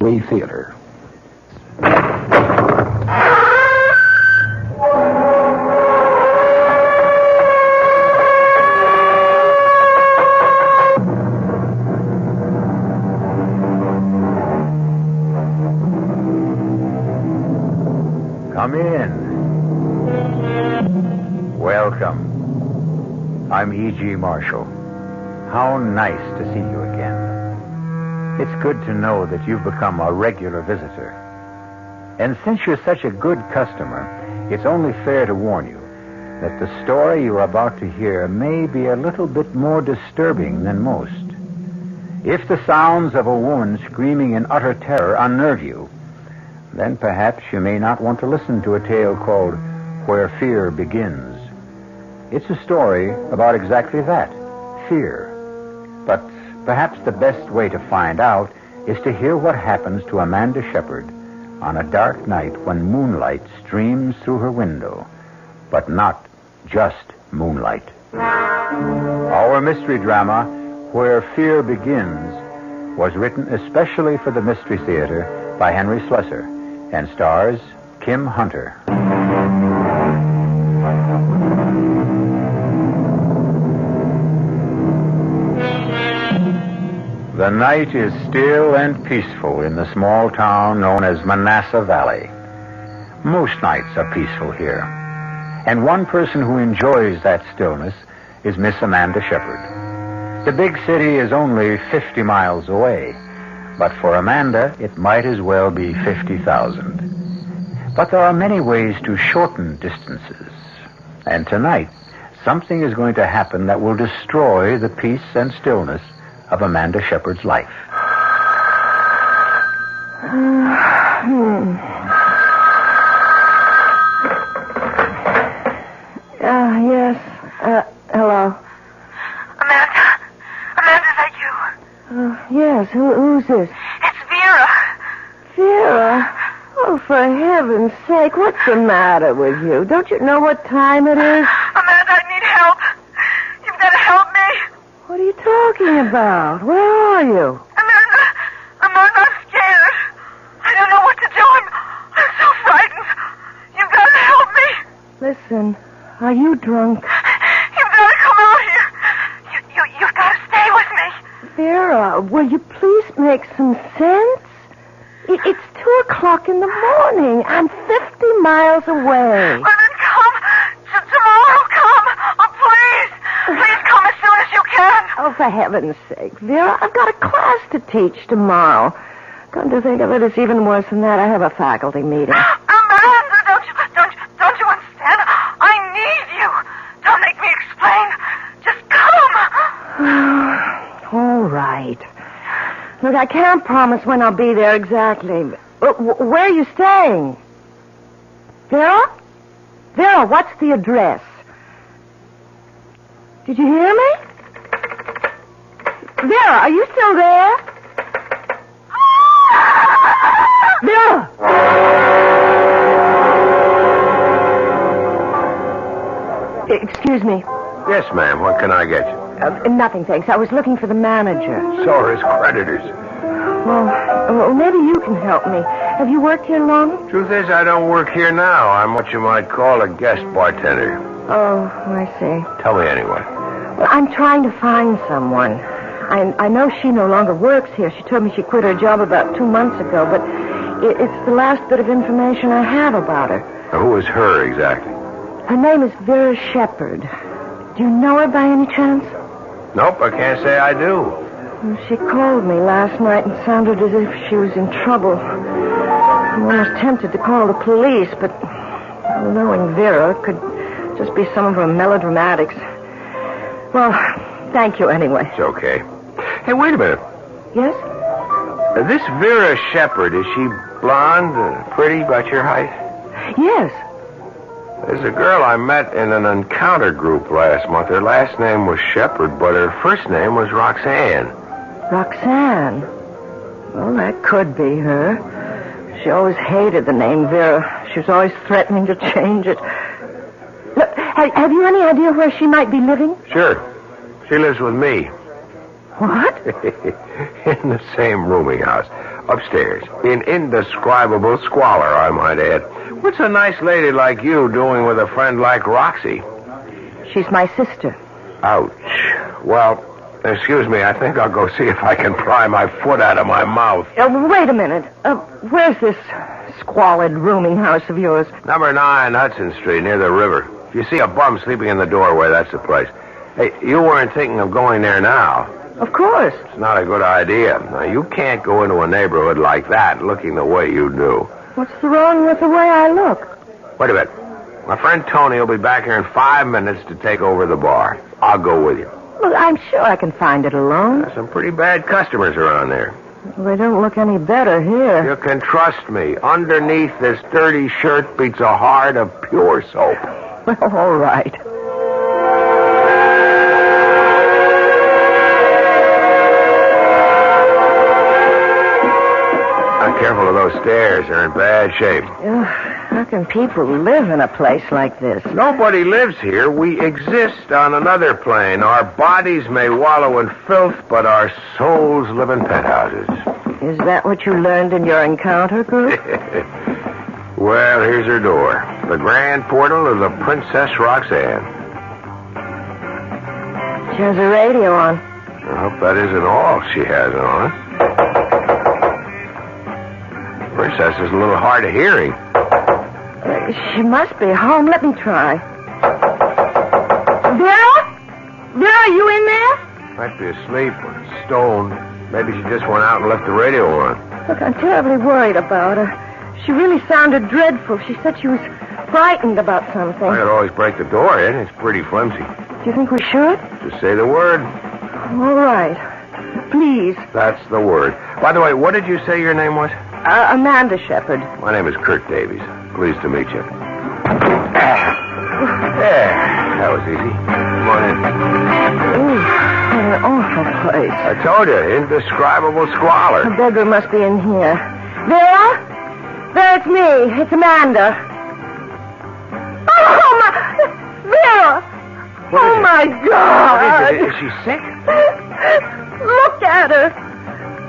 Mystery Theater. Come in. Welcome. I'm E.G. Marshall. How nice to see you again. It's good to know that you've become a regular visitor. And since you're such a good customer, it's only fair to warn you that the story you're about to hear may be a little bit more disturbing than most. If the sounds of a woman screaming in utter terror unnerve you, then perhaps you may not want to listen to a tale called Where Fear Begins. It's a story about exactly that, fear. But perhaps the best way to find out is to hear what happens to Amanda Shepard on a dark night when moonlight streams through her window, but not just moonlight. Our mystery drama, Where Fear Begins, was written especially for the Mystery Theater by Henry Slessor and stars Kim Hunter. The night is still and peaceful in the small town known as Manassas Valley. Most nights are peaceful here. And one person who enjoys that stillness is Miss Amanda Shepard. The big city is only 50 miles away, but for Amanda, it might as well be 50,000. But there are many ways to shorten distances. And tonight, something is going to happen that will destroy the peace and stillness of Amanda Shepard's life. Yes. Hello. Amanda, is that you? Yes. Who's this? It's Vera. Vera? Oh, for heaven's sake, what's the matter with you? Don't you know what time it is? Amanda, I need help. You've got to help me. What are you talking about? Where are you? Amanda, I'm scared. I don't know what to do. I'm so frightened. You've got to help me. Listen, are you drunk? You've got to come out here. You've got to stay with me. Vera, will you please make some sense? It's 2:00 in the morning. I'm 50 miles away. Well, then come. Tomorrow, come. Oh, please. Please come as soon as you can. Oh, for heaven's sake, Vera, I've got a class to teach tomorrow. Come to think of it, it's even worse than that. I have a faculty meeting. Amanda, don't you understand? I need you. Don't make me explain. Just come. All right. Look, I can't promise when I'll be there exactly. Where are you staying? Vera? Vera, what's the address? Did you hear me? Vera, are you still there? Vera! Excuse me. Yes, ma'am. What can I get you? Nothing, thanks. I was looking for the manager. So are his creditors. Well, maybe you can help me. Have you worked here long? Truth is, I don't work here now. I'm what you might call a guest bartender. Oh, I see. Tell me anyway. Well, I'm trying to find someone. I know she no longer works here. She told me she quit her job about 2 months ago, but it's the last bit of information I have about her. Now, who is her exactly? Her name is Vera Shepard. Do you know her by any chance? Nope, I can't say I do. Well, she called me last night and sounded as if she was in trouble. I'm almost tempted to call the police, but knowing Vera could just be some of her melodramatics. Well, thank you anyway. It's okay. Hey, wait a minute. Yes? This Vera Shepard, is she blonde, pretty, about your height? Yes. There's a girl I met in an encounter group last month. Her last name was Shepard, but her first name was Roxanne. Roxanne? Well, that could be her. She always hated the name Vera. She was always threatening to change it. Look, have you any idea where she might be living? Sure. She lives with me. What? In the same rooming house. Upstairs. In indescribable squalor, I might add. What's a nice lady like you doing with a friend like Roxy? She's my sister. Ouch. Well, excuse me, I think I'll go see if I can pry my foot out of my mouth. Wait a minute. Where's this squalid rooming house of yours? Number 9 Hudson Street, near the river. If you see a bum sleeping in the doorway, that's the place. Hey, you weren't thinking of going there now. Of course. It's not a good idea. Now, you can't go into a neighborhood like that looking the way you do. What's wrong with the way I look? Wait a minute. My friend Tony will be back here in 5 minutes to take over the bar. I'll go with you. Well, I'm sure I can find it alone. There's some pretty bad customers around there. They don't look any better here. You can trust me. Underneath this dirty shirt beats a heart of pure soap. Well, all right. Careful of those stairs. They're in bad shape. How can people live in a place like this? Nobody lives here. We exist on another plane. Our bodies may wallow in filth, but our souls live in penthouses. Is that what you learned in your encounter group? Well, here's her door. The grand portal of the Princess Roxanne. She has a radio on. I hope that isn't all she has on. Princess is a little hard of hearing. She must be home. Let me try. Vera? Vera, are you in there? Might be asleep or stoned. Maybe she just went out and left the radio on. Look, I'm terribly worried about her. She really sounded dreadful. She said she was frightened about something. I could always break the door in. It's pretty flimsy. Do you think we should? Just say the word. All right. Please. That's the word. By the way, what did you say your name was? Amanda Shepard. My name is Kurt Davies. Pleased to meet you. There. That was easy. Come on in. Ooh, what an awful place. I told you, indescribable squalor. The bedroom must be in here. Vera? Vera, it's me. It's Amanda. Oh, my... Vera! Oh, my God! What is it? Is she sick? Look at her.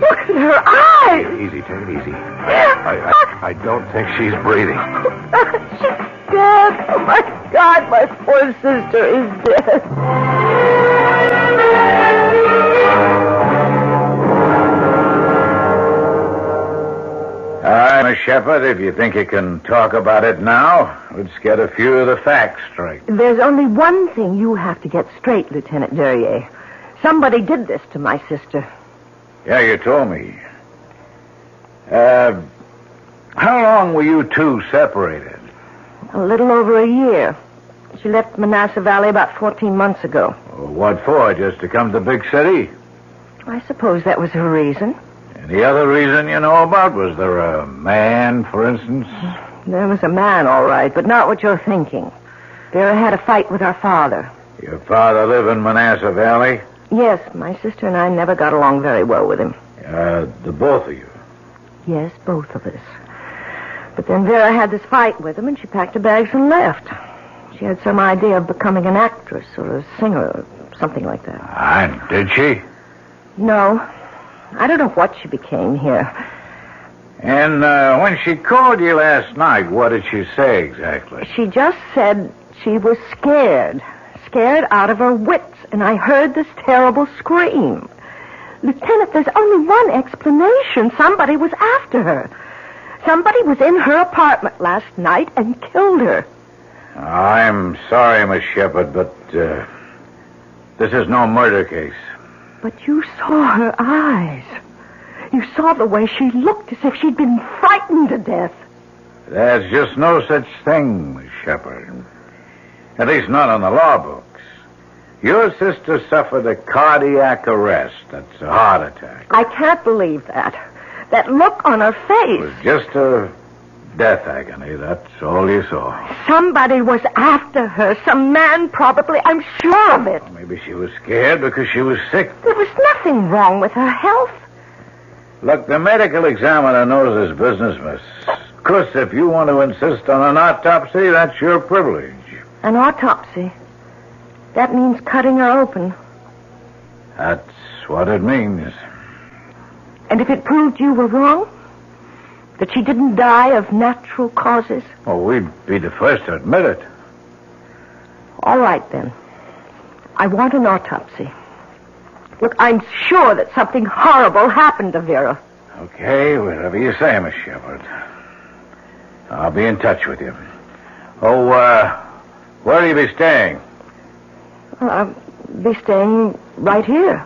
Look at her eyes. Easy, take it easy. I don't think she's breathing. She's dead. Oh, my God, my poor sister is dead. All right, Miss Shepard, if you think you can talk about it now, let's get a few of the facts straight. There's only one thing you have to get straight, Lieutenant Verrier. Somebody did this to my sister. Yeah, you told me. How long were you two separated? A little over a year. She left Manassas Valley about 14 months ago. What for? Just to come to the big city? I suppose that was her reason. Any other reason you know about? Was there a man, for instance? There was a man, all right, but not what you're thinking. Vera had a fight with our father. Your father live in Manassas Valley? Yes, my sister and I never got along very well with him. The both of you? Yes, both of us. But then Vera had this fight with him, and she packed her bags and left. She had some idea of becoming an actress or a singer or something like that. And did she? No. I don't know what she became here. And when she called you last night, what did she say exactly? She just said she was scared. Scared out of her wits, and I heard this terrible scream. Lieutenant, there's only one explanation. Somebody was after her. Somebody was in her apartment last night and killed her. I'm sorry, Miss Shepard, but this is no murder case. But you saw her eyes. You saw the way she looked as if she'd been frightened to death. There's just no such thing, Miss Shepard. At least not on the law books. Your sister suffered a cardiac arrest. That's a heart attack. I can't believe that. That look on her face. It was just a death agony. That's all you saw. Somebody was after her. Some man, probably. I'm sure of it. Maybe she was scared because she was sick. There was nothing wrong with her health. Look, the medical examiner knows his business, miss. Of course, if you want to insist on an autopsy, that's your privilege. An autopsy? That means cutting her open. That's what it means. And if it proved you were wrong? That she didn't die of natural causes? Oh, we'd be the first to admit it. All right, then. I want an autopsy. Look, I'm sure that something horrible happened to Vera. Okay, whatever you say, Miss Shepard. I'll be in touch with you. Oh, where will you be staying? I'll be staying right here.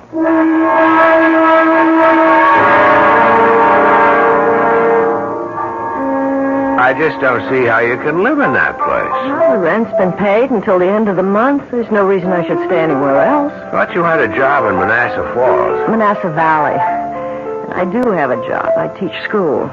I just don't see how you can live in that place. Well, the rent's been paid until the end of the month. There's no reason I should stay anywhere else. Thought you had a job in Manassas Falls. Manassas Valley. I do have a job. I teach school.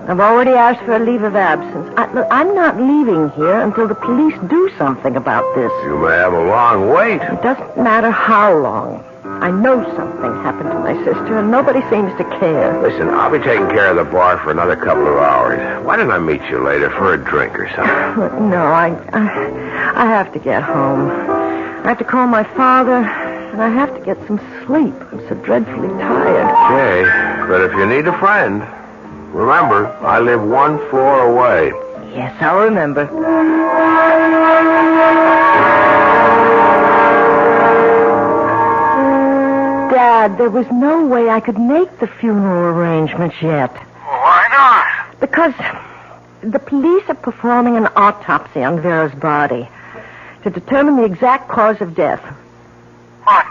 I've already asked for a leave of absence. Look, I'm not leaving here until the police do something about this. You may have a long wait. It doesn't matter how long. I know something happened to my sister, and nobody seems to care. Listen, I'll be taking care of the bar for another couple of hours. Why don't I meet you later for a drink or something? No, I have to get home. I have to call my father, and I have to get some sleep. I'm so dreadfully tired. Okay, but if you need a friend, remember, I live 1 floor away. Yes, I'll remember. Dad, there was no way I could make the funeral arrangements yet. Why not? Because the police are performing an autopsy on Vera's body to determine the exact cause of death. What?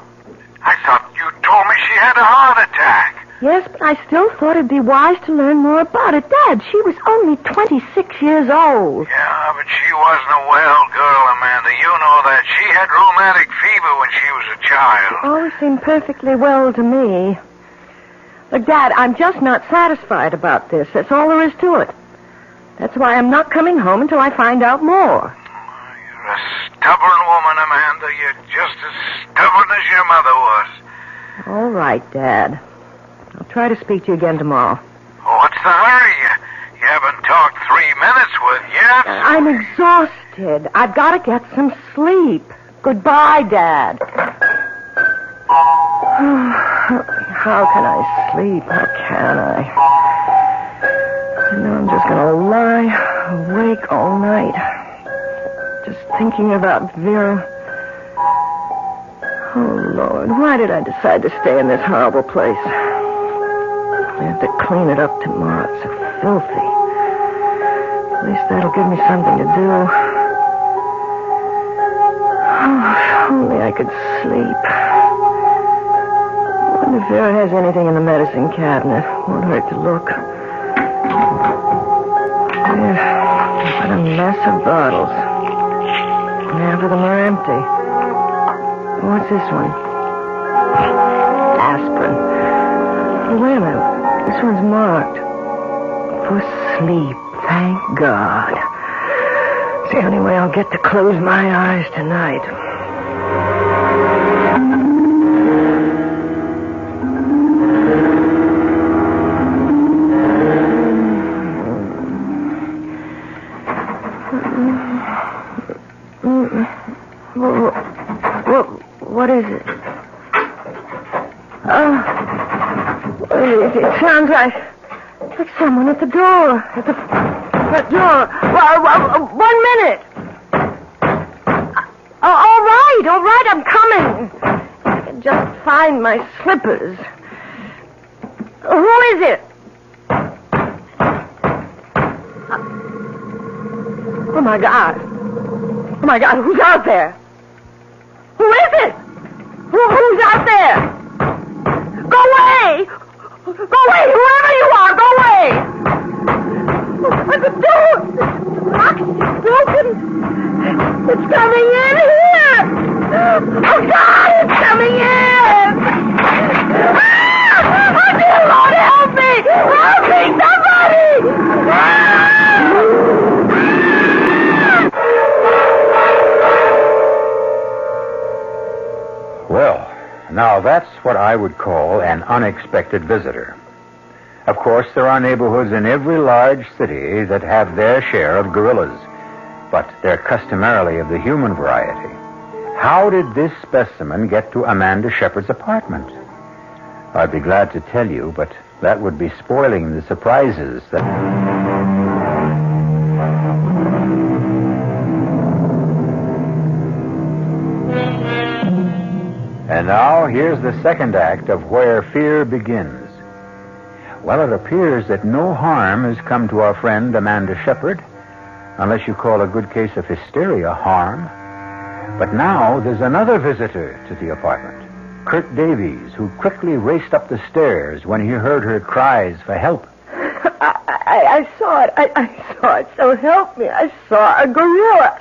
I thought you told me she had a heart attack. Yes, but I still thought it'd be wise to learn more about it. Dad, she was only 26 years old. Yeah, but she wasn't a well girl, Amanda. You know that. She had rheumatic fever when she was a child. Always seemed perfectly well to me. Look, Dad, I'm just not satisfied about this. That's all there is to it. That's why I'm not coming home until I find out more. You're a stubborn woman, Amanda. You're just as stubborn as your mother was. All right, Dad. I'll try to speak to you again tomorrow. What's the hurry? You haven't talked 3 minutes with yet. I'm exhausted. I've got to get some sleep. Goodbye, Dad. How can I sleep? How can I? I know I'm just going to lie awake all night. Just thinking about Vera. Oh, Lord, why did I decide to stay in this horrible place? I have to clean it up tomorrow. It's so filthy. At least that'll give me something to do. Oh, if only I could sleep. I wonder if Vera has anything in the medicine cabinet. Won't hurt to look. Yeah, what a mess of bottles. Half of them are empty. What's this one? Aspirin. Oh, wait a minute. This one's marked. For sleep, thank God. It's the only way I'll get to close my eyes tonight. What is it? It sounds like someone at the door. At the front door. 1 minute. All right, I'm coming. I can just find my slippers. Who is it? Oh, my God. Oh, my God, who's out there? Who is it? Who's out there? Go away! Go away! Whoever you are, go away! The door! The lock's broken! It's coming in here! Oh, God, it's coming in! Ah! Oh, dear Lord, help me! Help me, somebody! Ah! Well, now that's what I would call an unexpected visitor. Of course, there are neighborhoods in every large city that have their share of gorillas, but they're customarily of the human variety. How did this specimen get to Amanda Shepard's apartment? I'd be glad to tell you, but That would be spoiling the surprises that... And now, here's the second act of Where Fear Begins. Well, it appears that no harm has come to our friend Amanda Shepard, unless you call a good case of hysteria harm. But now there's another visitor to the apartment, Kurt Davies, who quickly raced up the stairs when he heard her cries for help. I saw it. I saw it. So help me. I saw a gorilla,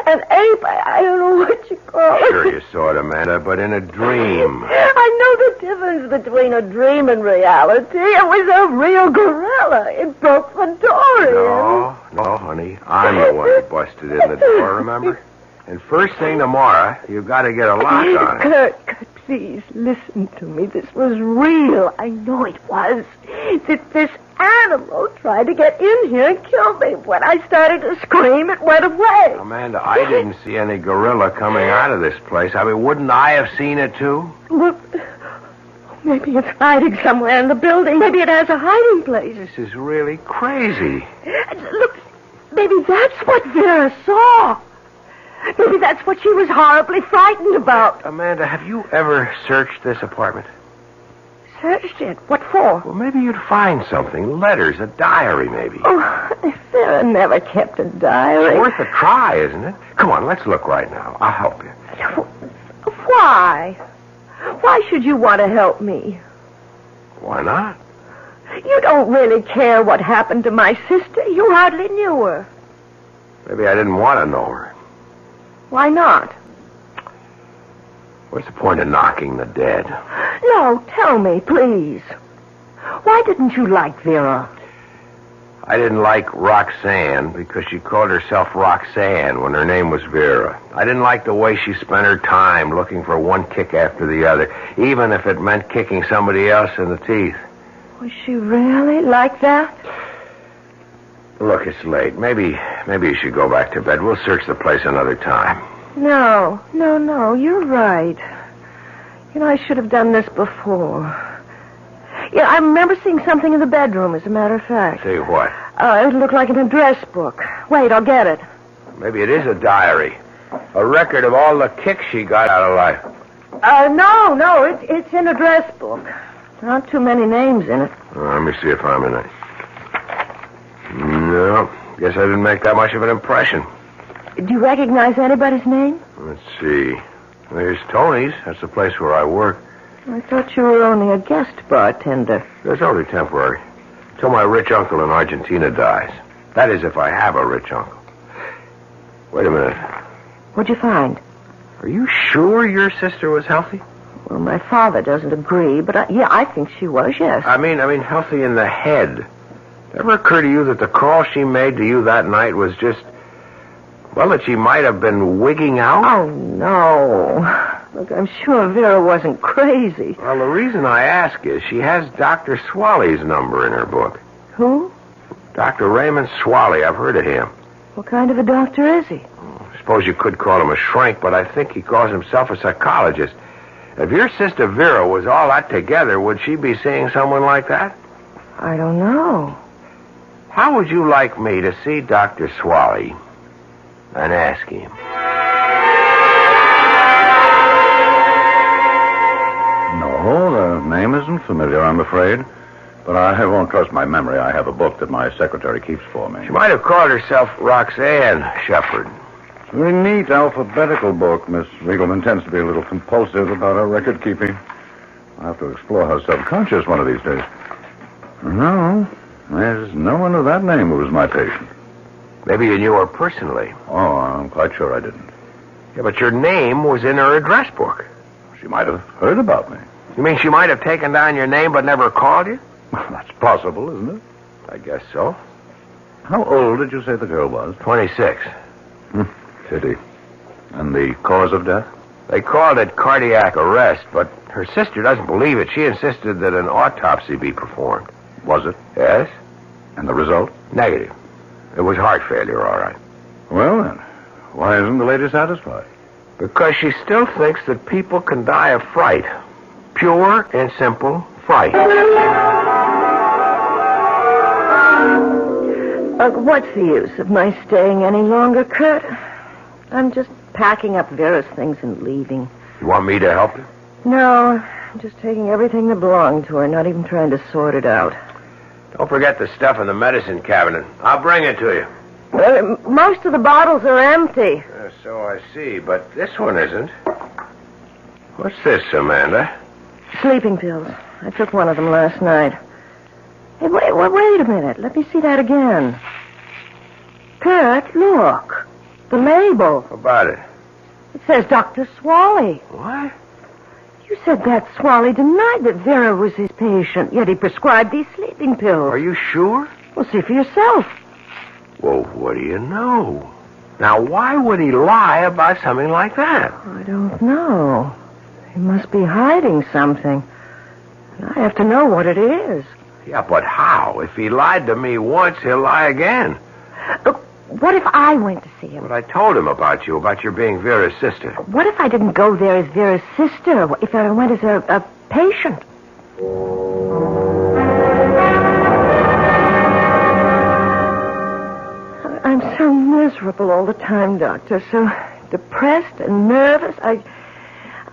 an ape. I don't know what you call it. Sure you saw it, Amanda, but in a dream. I know the difference between a dream and reality. It was a real gorilla. It broke the door in. No, honey. I'm the one who busted in the door, remember? And first thing tomorrow, you've got to get a lock on it. Kurt, please, listen to me. This was real. I know it was. This animal tried to get in here and kill me. When I started to scream, it went away. Amanda, I didn't see any gorilla coming out of this place. I mean, wouldn't I have seen it, too? Well, maybe it's hiding somewhere in the building. Maybe it has a hiding place. This is really crazy. Look, maybe that's what Vera saw. Maybe that's what she was horribly frightened about. Amanda, have you ever searched this apartment? Searched it? What for? Well, maybe you'd find something. Letters, a diary, maybe. Oh, Vera never kept a diary. It's worth a try, isn't it? Come on, let's look right now. I'll help you. Why? Why should you want to help me? Why not? You don't really care what happened to my sister. You hardly knew her. Maybe I didn't want to know her. Why not? What's the point of knocking the dead? No, tell me, please. Why didn't you like Vera? I didn't like Roxanne because she called herself Roxanne when her name was Vera. I didn't like the way she spent her time looking for one kick after the other, even if it meant kicking somebody else in the teeth. Was she really like that? Look, it's late. Maybe you should go back to bed. We'll search the place another time. No. You're right. You know, I should have done this before. Yeah, I remember seeing something in the bedroom, as a matter of fact. See what? It looked like an address book. Wait, I'll get it. Maybe it is a diary. A record of all the kicks she got out of life. No, it's an address book. There aren't too many names in it. Let me see if I'm in it. No, guess I didn't make that much of an impression. Do you recognize anybody's name? Let's see. There's Tony's. That's the place where I work. I thought you were only a guest bartender. That's only temporary. Till my rich uncle in Argentina dies. That is, if I have a rich uncle. Wait a minute. What'd you find? Are you sure your sister was healthy? Well, my father doesn't agree, but I think she was, yes. I mean healthy in the head. Ever occur to you that the call she made to you that night was just... Well, that she might have been wigging out? Oh, no. Look, I'm sure Vera wasn't crazy. Well, the reason I ask is she has Dr. Swaley's number in her book. Who? Dr. Raymond Swaley. I've heard of him. What kind of a doctor is he? I suppose you could call him a shrink, but I think he calls himself a psychologist. If your sister Vera was all that together, would she be seeing someone like that? I don't know. How would you like me to see Dr. Swaley and ask him? No, the name isn't familiar, I'm afraid. But I won't trust my memory. I have a book that my secretary keeps for me. She might have called herself Roxanne Shepard. It's a very neat alphabetical book. Miss Riegelman tends to be a little compulsive about her record keeping. I'll have to explore her subconscious one of these days. No, there's no one of that name who was my patient. Maybe you knew her personally. Oh, I'm quite sure I didn't. Yeah, but your name was in her address book. She might have heard about me. You mean she might have taken down your name but never called you? Well, that's possible, isn't it? I guess so. How old did you say the girl was? 26. Pity. And the cause of death? They called it cardiac arrest, but her sister doesn't believe it. She insisted that an autopsy be performed. Was it? Yes. And the result? Negative. It was heart failure, all right. Well, then, why isn't the lady satisfied? Because she still thinks that people can die of fright. Pure and simple fright. What's the use of my staying any longer, Kurt? I'm just packing up Vera's things and leaving. You want me to help you? No, I'm just taking everything that belonged to her, not even trying to sort it out. Don't forget the stuff in the medicine cabinet. I'll bring it to you. Most of the bottles are empty. So I see, but this one isn't. What's this, Amanda? Sleeping pills. I took one of them last night. Hey, wait a minute. Let me see that again. Kurt, look. The label. How about it? It says Dr. Swally. What? You said that Swally denied that Vera was his patient, yet he prescribed these sleeping pills. Are you sure? Well, see for yourself. Well, what do you know? Now, why would he lie about something like that? I don't know. He must be hiding something. And I have to know what it is. Yeah, but how? If he lied to me once, he'll lie again. Look, what if I went to see him? But I told him about your being Vera's sister. What if I didn't go there as Vera's sister? If I went as a patient? I'm so miserable all the time, Doctor. So depressed and nervous.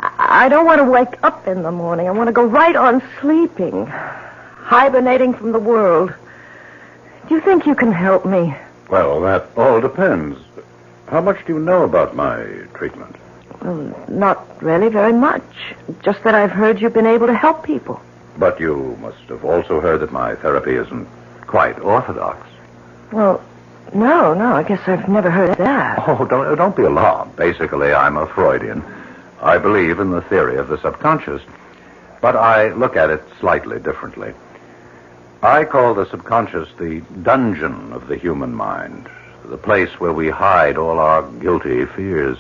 I don't want to wake up in the morning. I want to go right on sleeping, hibernating from the world. Do you think you can help me? Well, that all depends. How much do you know about my treatment? Well, not really very much. Just that I've heard you've been able to help people. But you must have also heard that my therapy isn't quite orthodox. Well, no, I guess I've never heard that. Oh, don't be alarmed. Basically, I'm a Freudian. I believe in the theory of the subconscious, but I look at it slightly differently. I call the subconscious the dungeon of the human mind, the place where we hide all our guilty fears.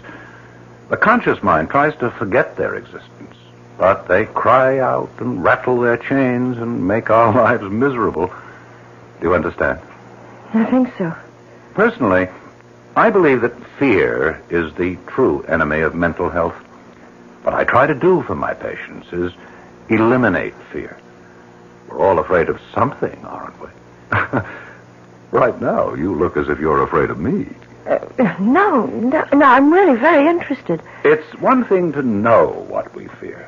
The conscious mind tries to forget their existence, but they cry out and rattle their chains and make our lives miserable. Do you understand? I think so. Personally, I believe that fear is the true enemy of mental health. What I try to do for my patients is eliminate fear. We're all afraid of something, aren't we? Right now, you look as if you're afraid of me. No, I'm really very interested. It's one thing to know what we fear.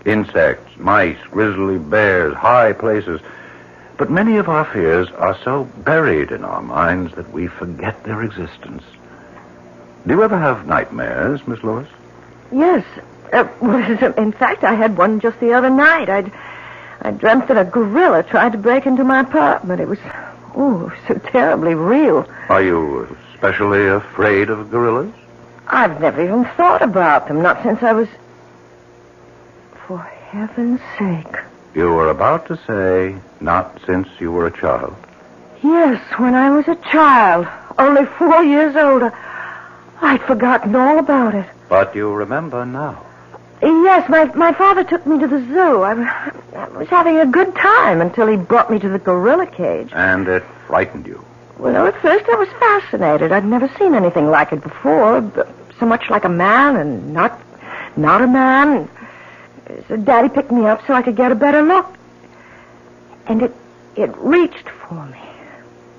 Insects, mice, grizzly bears, high places. But many of our fears are so buried in our minds that we forget their existence. Do you ever have nightmares, Miss Lewis? Yes. In fact, I had one just the other night. I dreamt that a gorilla tried to break into my apartment. It was, so terribly real. Are you especially afraid of gorillas? I've never even thought about them, not since I was... For heaven's sake. You were about to say, not since you were a child. Yes, when I was a child, only 4 years old. I'd forgotten all about it. But you remember now. Yes, my father took me to the zoo. I was having a good time until he brought me to the gorilla cage. And it frightened you. Well, at first I was fascinated. I'd never seen anything like it before. So much like a man and not a man. So Daddy picked me up so I could get a better look. And it reached for me.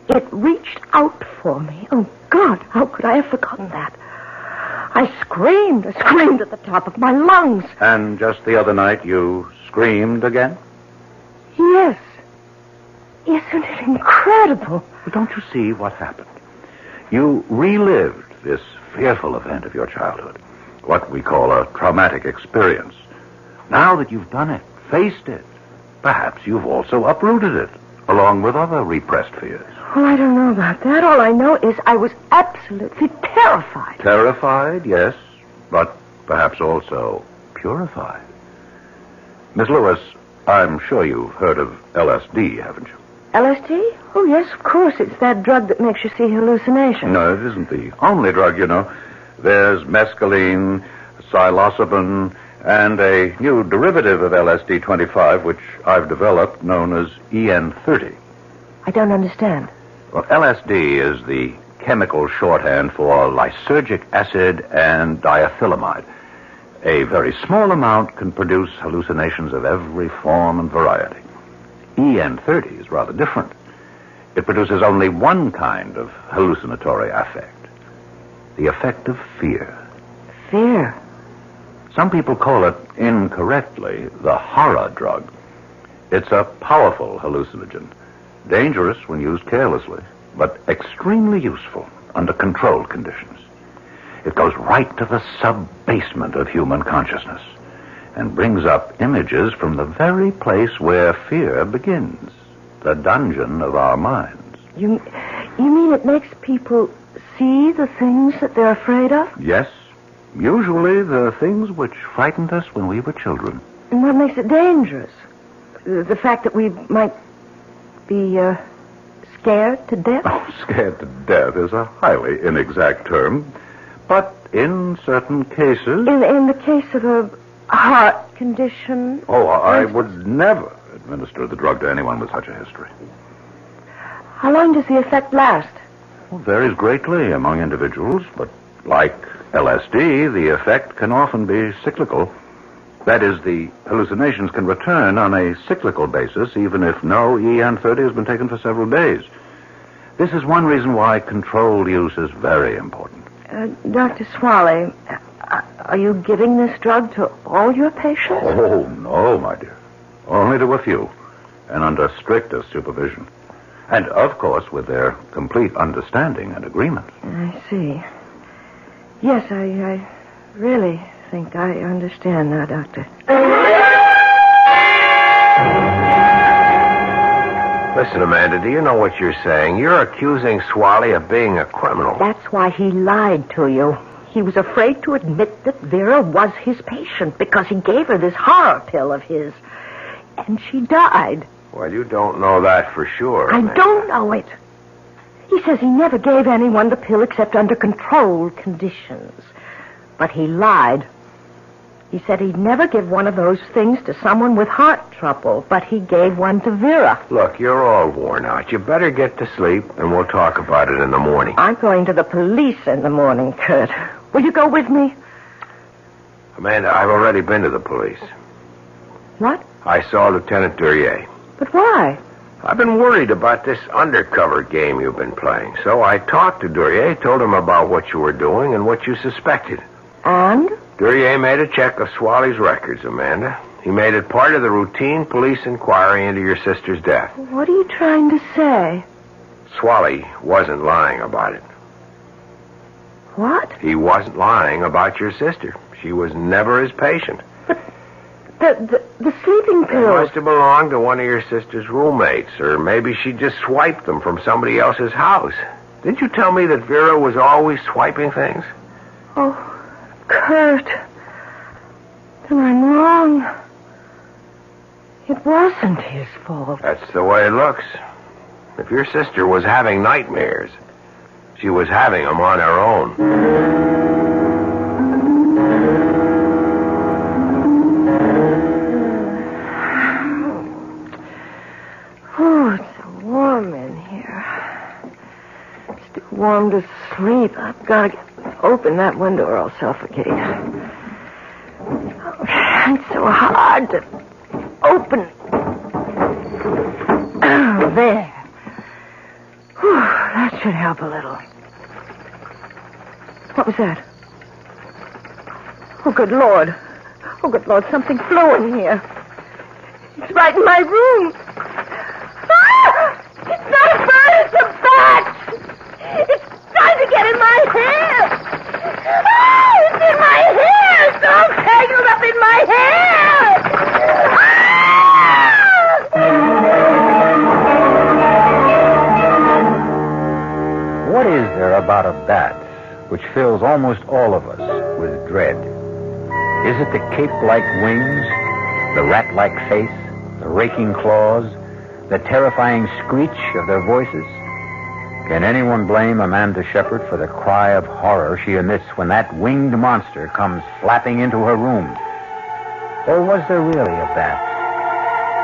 It reached out for me. Oh, God, how could I have forgotten that? I screamed at the top of my lungs. And just the other night you screamed again? Yes. Isn't it incredible? But don't you see what happened? You relived this fearful event of your childhood, what we call a traumatic experience. Now that you've done it, faced it, perhaps you've also uprooted it, along with other repressed fears. Well, I don't know about that. All I know is I was absolutely terrified. Terrified, yes, but perhaps also purified. Miss Lewis, I'm sure you've heard of LSD, haven't you? LSD? Oh, yes, of course. It's that drug that makes you see hallucinations. No, it isn't the only drug, you know. There's mescaline, psilocybin, and a new derivative of LSD-25, which I've developed, known as EN30. I don't understand. Well, LSD is the chemical shorthand for lysergic acid and diethylamide. A very small amount can produce hallucinations of every form and variety. EN30 is rather different. It produces only one kind of hallucinatory affect. The affect of fear. Fear? Some people call it, incorrectly, the horror drug. It's a powerful hallucinogen. Dangerous when used carelessly, but extremely useful under controlled conditions. It goes right to the sub-basement of human consciousness and brings up images from the very place where fear begins, the dungeon of our minds. You mean it makes people see the things that they're afraid of? Yes, usually the things which frightened us when we were children. And what makes it dangerous? The fact that we might be scared to death? Oh, scared to death is a highly inexact term. But in certain cases... In the case of a heart condition? Oh, I would never administer the drug to anyone with such a history. How long does the effect last? Well, varies greatly among individuals, but like LSD, the effect can often be cyclical. That is, the hallucinations can return on a cyclical basis, even if no EN30 has been taken for several days. This is one reason why controlled use is very important. Dr. Swally, are you giving this drug to all your patients? Oh, no, my dear. Only to a few, and under strictest supervision. And, of course, with their complete understanding and agreement. I see. Yes, I really think I understand now, Doctor. Listen, Amanda, do you know what you're saying? You're accusing Swally of being a criminal. That's why he lied to you. He was afraid to admit that Vera was his patient because he gave her this horror pill of his. And she died. Well, you don't know that for sure, Amanda. I don't know it. He says he never gave anyone the pill except under controlled conditions. But he lied. He said he'd never give one of those things to someone with heart trouble, but he gave one to Vera. Look, you're all worn out. You better get to sleep, and we'll talk about it in the morning. I'm going to the police in the morning, Kurt. Will you go with me? Amanda, I've already been to the police. What? I saw Lieutenant Duryea. But why? I've been worried about this undercover game you've been playing. So I talked to Duryea, told him about what you were doing and what you suspected. And? Duryea made a check of Swally's records, Amanda. He made it part of the routine police inquiry into your sister's death. What are you trying to say? Swally wasn't lying about it. What? He wasn't lying about your sister. She was never his patient. The sleeping They pills. must have belonged to one of your sister's roommates, or maybe she just swiped them from somebody else's house. Didn't you tell me that Vera was always swiping things? Oh, Kurt. Then I'm wrong. It wasn't his fault. That's the way it looks. If your sister was having nightmares, she was having them on her own. Oh, it's so warm in here. It's too warm to sleep. I've got to open that window or I'll suffocate. It's so hard to open. Oh, there. Whew, that should help a little. What was that? Oh, good Lord. Oh, good Lord, something flew in here. It's right in my room. Ah! It's not a bird, it's a bat. It's trying to get in my hair. Ah! It's in my hair. It's all tangled up in my hair. Ah! What is there about a bat which fills almost all of us with dread? Is it the cape-like wings, the rat-like face, the raking claws, the terrifying screech of their voices? Can anyone blame Amanda Shepard for the cry of horror she emits when that winged monster comes flapping into her room? Or was there really a bat?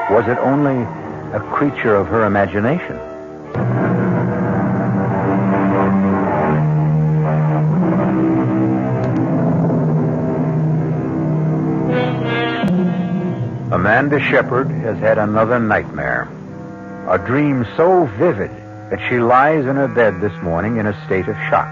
Was it only a creature of her imagination? Amanda Shepard has had another nightmare. A dream so vivid that she lies in her bed this morning in a state of shock,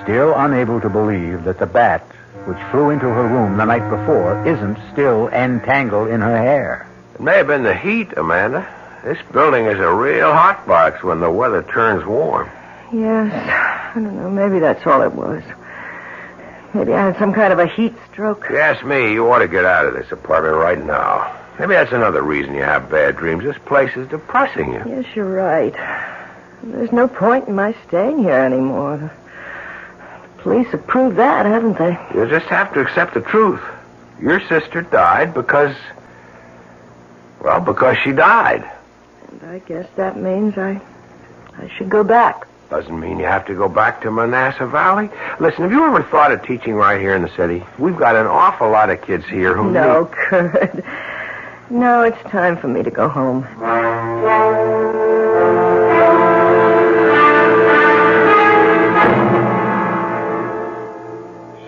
still unable to believe that the bat which flew into her room the night before isn't still entangled in her hair. It may have been the heat, Amanda. This building is a real hot box when the weather turns warm. Yes. I don't know. Maybe that's all it was. Maybe I had some kind of a heat stroke. If you ask me, you ought to get out of this apartment right now. Maybe that's another reason you have bad dreams. This place is depressing you. Yes, you're right. There's no point in my staying here anymore. The police have proved that, haven't they? You just have to accept the truth. Your sister died because she died. And I guess that means I should go back. Doesn't mean you have to go back to Manassas Valley. Listen, have you ever thought of teaching right here in the city? We've got an awful lot of kids here who No, Kurt. No, it's time for me to go home.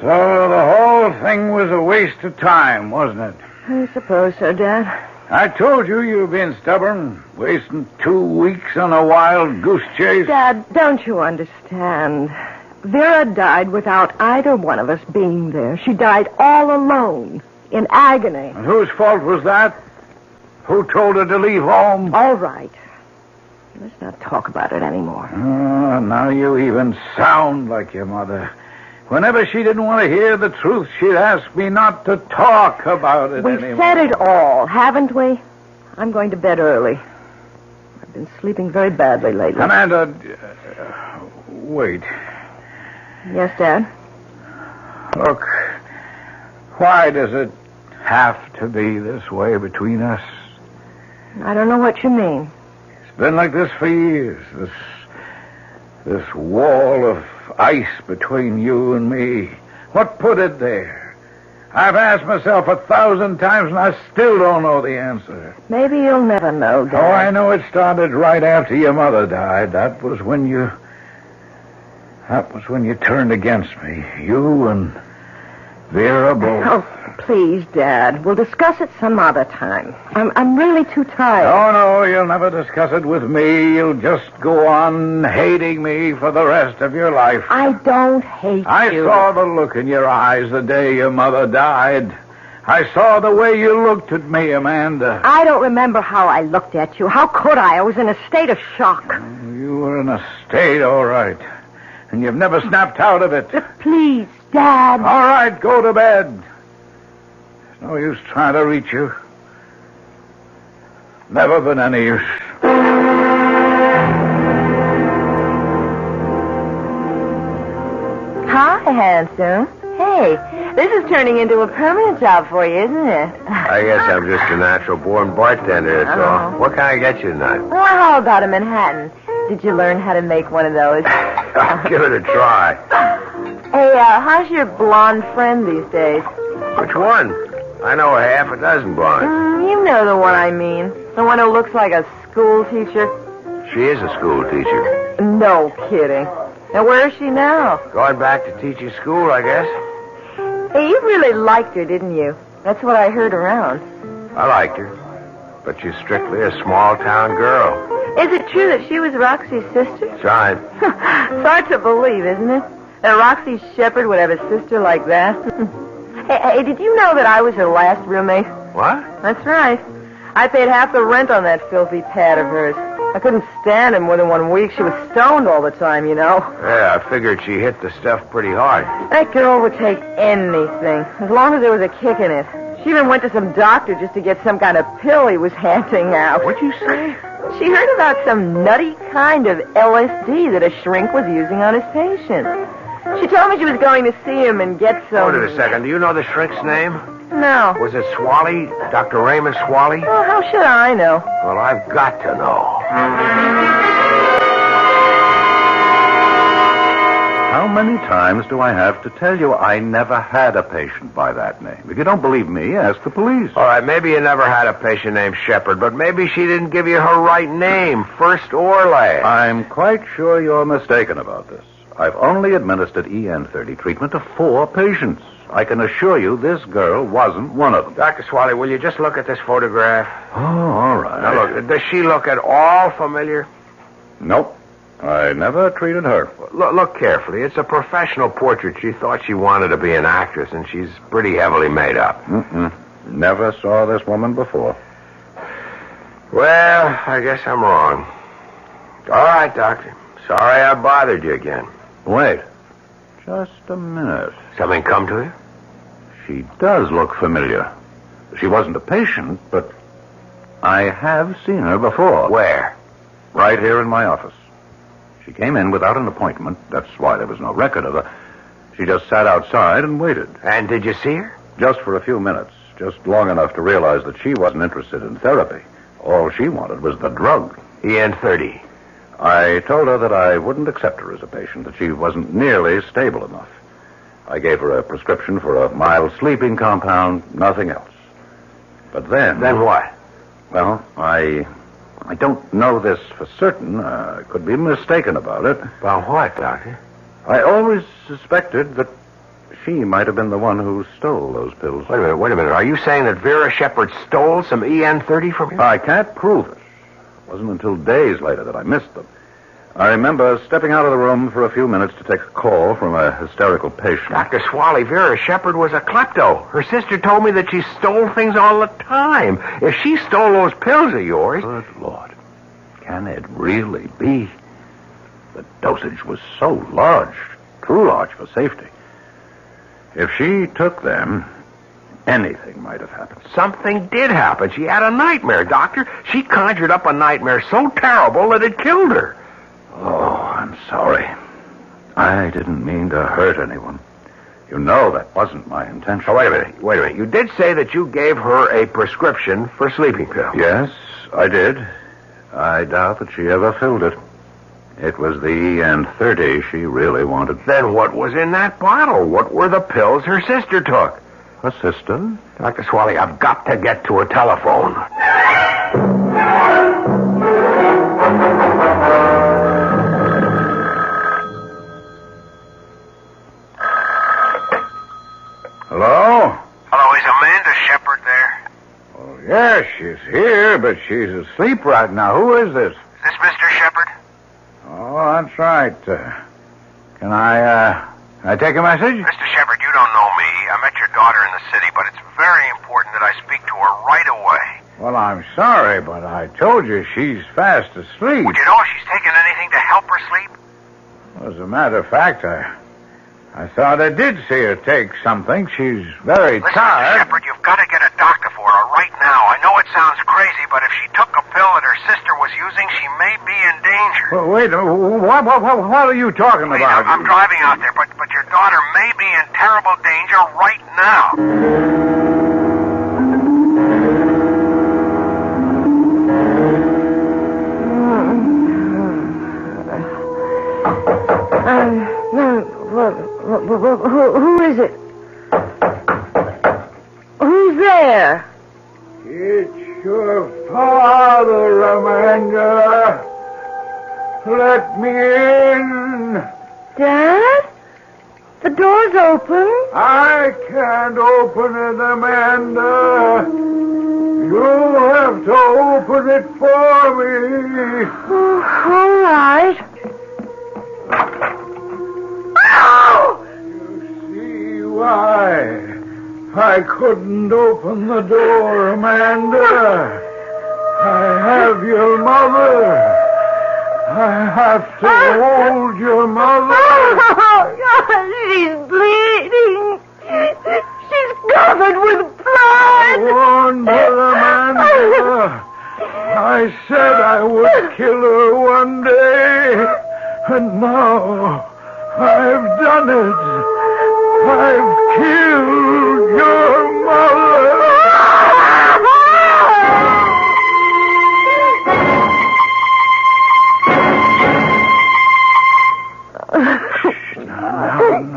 So the whole thing was a waste of time, wasn't it? I suppose so, Dad. I told you you've been stubborn, wasting 2 weeks on a wild goose chase. Dad, don't you understand? Vera died without either one of us being there. She died all alone, in agony. And whose fault was that? Who told her to leave home? All right. Let's not talk about it anymore. Oh, now you even sound like your mother. Whenever she didn't want to hear the truth, she'd ask me not to talk about it We've anymore. said it all, haven't we? I'm going to bed early. I've been sleeping very badly lately. Amanda, wait. Yes, Dad? Look, why does it have to be this way between us? I don't know what you mean. It's been like this for years. This wall of ice between you and me. What put it there? I've asked myself 1,000 times, and I still don't know the answer. Maybe you'll never know, Dad. Oh, I know it started right after your mother died. That was when you turned against me. You and Vera both. Oh, please, Dad. We'll discuss it some other time. I'm really too tired. Oh, no, you'll never discuss it with me. You'll just go on hating me for the rest of your life. I don't hate I you. saw the look in your eyes the day your mother died. I saw the way you looked at me, Amanda. I don't remember how I looked at you. How could I? I was in a state of shock. You were in a state, all right. And you've never snapped out of it. Please, Dad. All right, go to bed. There's no use trying to reach you. Never been any use. Hi, handsome. Hey, this is turning into a permanent job for you, isn't it? I guess I'm just a natural-born bartender, that's all. What can I get you tonight? Well, how about a Manhattan? Did you learn how to make one of those? I'll give it a try. Hey, how's your blonde friend these days? Which one? I know a half a dozen blondes. You know the one I mean. The one who looks like a school teacher. She is a school teacher. No kidding. Now, where is she now? Going back to teaching school, I guess. Hey, you really liked her, didn't you? That's what I heard around. I liked her. But she's strictly a small-town girl. Is it true that she was Roxy's sister? That's right. It's hard to believe, isn't it? That Roxy Shepherd would have a sister like that. Hey, did you know that I was her last roommate? What? That's right. I paid half the rent on that filthy pad of hers. I couldn't stand it more than 1 week. She was stoned all the time, you know. Yeah, I figured she hit the stuff pretty hard. That girl would take anything, as long as there was a kick in it. She even went to some doctor just to get some kind of pill he was handing out. What'd you say? She heard about some nutty kind of LSD that a shrink was using on his patient. She told me she was going to see him and get some... Hold it a second. Do you know the shrink's name? No. Was it Swally? Dr. Raymond Swally? Well, how should I know? Well, I've got to know. How many times do I have to tell you I never had a patient by that name? If you don't believe me, ask the police. All right, maybe you never had a patient named Shepherd, but maybe she didn't give you her right name, first or last. I'm quite sure you're mistaken about this. I've only administered EN30 treatment to 4 patients. I can assure you this girl wasn't one of them. Dr. Swally, will you just look at this photograph? Oh, all right. Now, look, does she look at all familiar? Nope. I never treated her. Look carefully. It's a professional portrait. She thought she wanted to be an actress, and she's pretty heavily made up. Never saw this woman before. Well, I guess I'm wrong. All right, Doctor. Sorry I bothered you again. Wait. Just a minute. Something come to you? She does look familiar. She wasn't a patient, but I have seen her before. Where? Right here in my office. She came in without an appointment. That's why there was no record of her. She just sat outside and waited. And did you see her? Just for a few minutes. Just long enough to realize that she wasn't interested in therapy. All she wanted was the drug. EN30. I told her that I wouldn't accept her as a patient, that she wasn't nearly stable enough. I gave her a prescription for a mild sleeping compound, nothing else. But then... Then what? Well, I don't know this for certain. I could be mistaken about it. About what, Doctor? I always suspected that she might have been the one who stole those pills. Wait a minute. Are you saying that Vera Shepard stole some EN30 from you? I can't prove it. It wasn't until days later that I missed them. I remember stepping out of the room for a few minutes to take a call from a hysterical patient. Dr. Swally, Vera Shepard was a klepto. Her sister told me that she stole things all the time. If she stole those pills of yours... Good Lord. Can it really be? The dosage was so large, too large for safety. If she took them, anything might have happened. Something did happen. She had a nightmare, Doctor. She conjured up a nightmare so terrible that it killed her. Oh, I'm sorry. I didn't mean to hurt anyone. You know that wasn't my intention. Oh, wait a minute. You did say that you gave her a prescription for sleeping pills. Yes, I did. I doubt that she ever filled it. It was the EN30 she really wanted. Then what was in that bottle? What were the pills her sister took? Her sister? Dr. Swally, I've got to get to a telephone. Hello? Hello, is Amanda Shepard there? Oh, yes, she's here, but she's asleep right now. Who is this? Is this Mr. Shepard? Oh, that's right. Can I take a message? Mr. Shepard, you don't know me. I met your daughter in the city, but it's very important that I speak to her right away. Well, I'm sorry, but I told you she's fast asleep. Would you know if she's taken anything to help her sleep? As a matter of fact, I thought I did see her take something. She's very Listen, tired. Mr. Shepard, you've got to get a doctor for her right now. I know it sounds crazy, but if she took a pill that her sister was using, she may be in danger. Well, wait, what are you talking Please, about? I'm driving out there, but your daughter may be in terrible danger right now. Who is it? Who's there? It's your father, Amanda. Let me in. Dad? The door's open. I can't open it, Amanda. You'll have to open it for me. Oh, all right. You see why I couldn't open the door, Amanda. I have your mother. I have to hold your mother. Oh, God, she's bleeding. She's covered with blood. Warned her, Amanda. I said I would kill her one day, and now I've done it. I've killed your mother.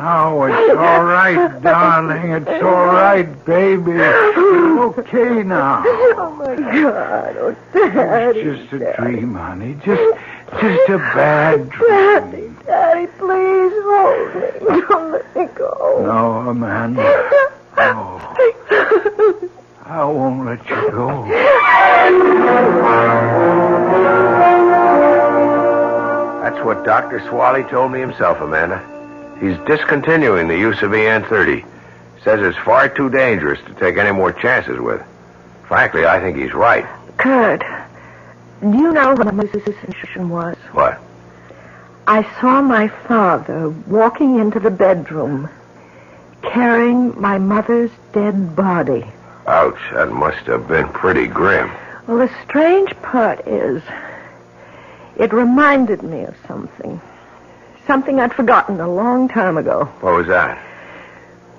Now, it's all right, darling. It's all right, baby. It's okay now. Oh, my God. Oh, Daddy. It's just a dream, honey. Just a bad dream. Daddy, please hold me. Don't let me go. No, Amanda. No. I won't let you go. That's what Dr. Swally told me himself, Amanda. He's discontinuing the use of EN30. Says it's far too dangerous to take any more chances with. Frankly, I think he's right. Kurt, do you know what my decision was? What? I saw my father walking into the bedroom, carrying my mother's dead body. Ouch, that must have been pretty grim. Well, the strange part is, it reminded me of something. Something I'd forgotten a long time ago. What was that?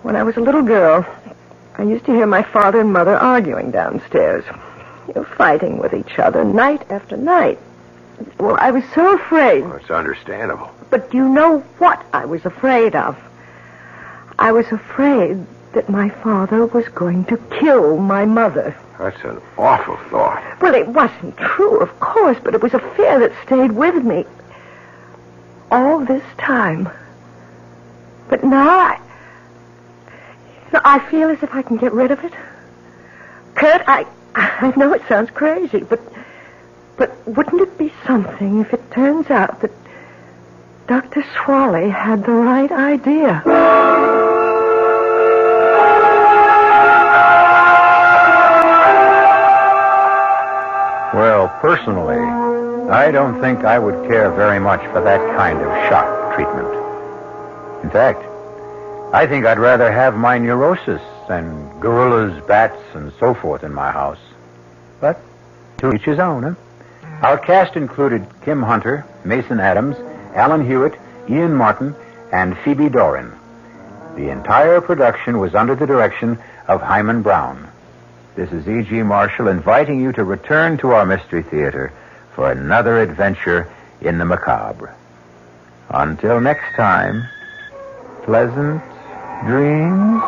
When I was a little girl, I used to hear my father and mother arguing downstairs. Fighting with each other night after night. Well, I was so afraid. Well, it's understandable. But you know what I was afraid of? I was afraid that my father was going to kill my mother. That's an awful thought. Well, it wasn't true, of course, but it was a fear that stayed with me all this time. But now I feel as if I can get rid of it. Kurt, I know it sounds crazy, but wouldn't it be something if it turns out that Dr. Swally had the right idea? Well, personally, I don't think I would care very much for that kind of shock treatment. In fact, I think I'd rather have my neurosis and gorillas, bats, and so forth in my house. But to each his own, huh? Our cast included Kim Hunter, Mason Adams, Alan Hewitt, Ian Martin, and Phoebe Doran. The entire production was under the direction of Hyman Brown. This is E.G. Marshall inviting you to return to our Mystery Theater for another adventure in the macabre. Until next time, pleasant dreams.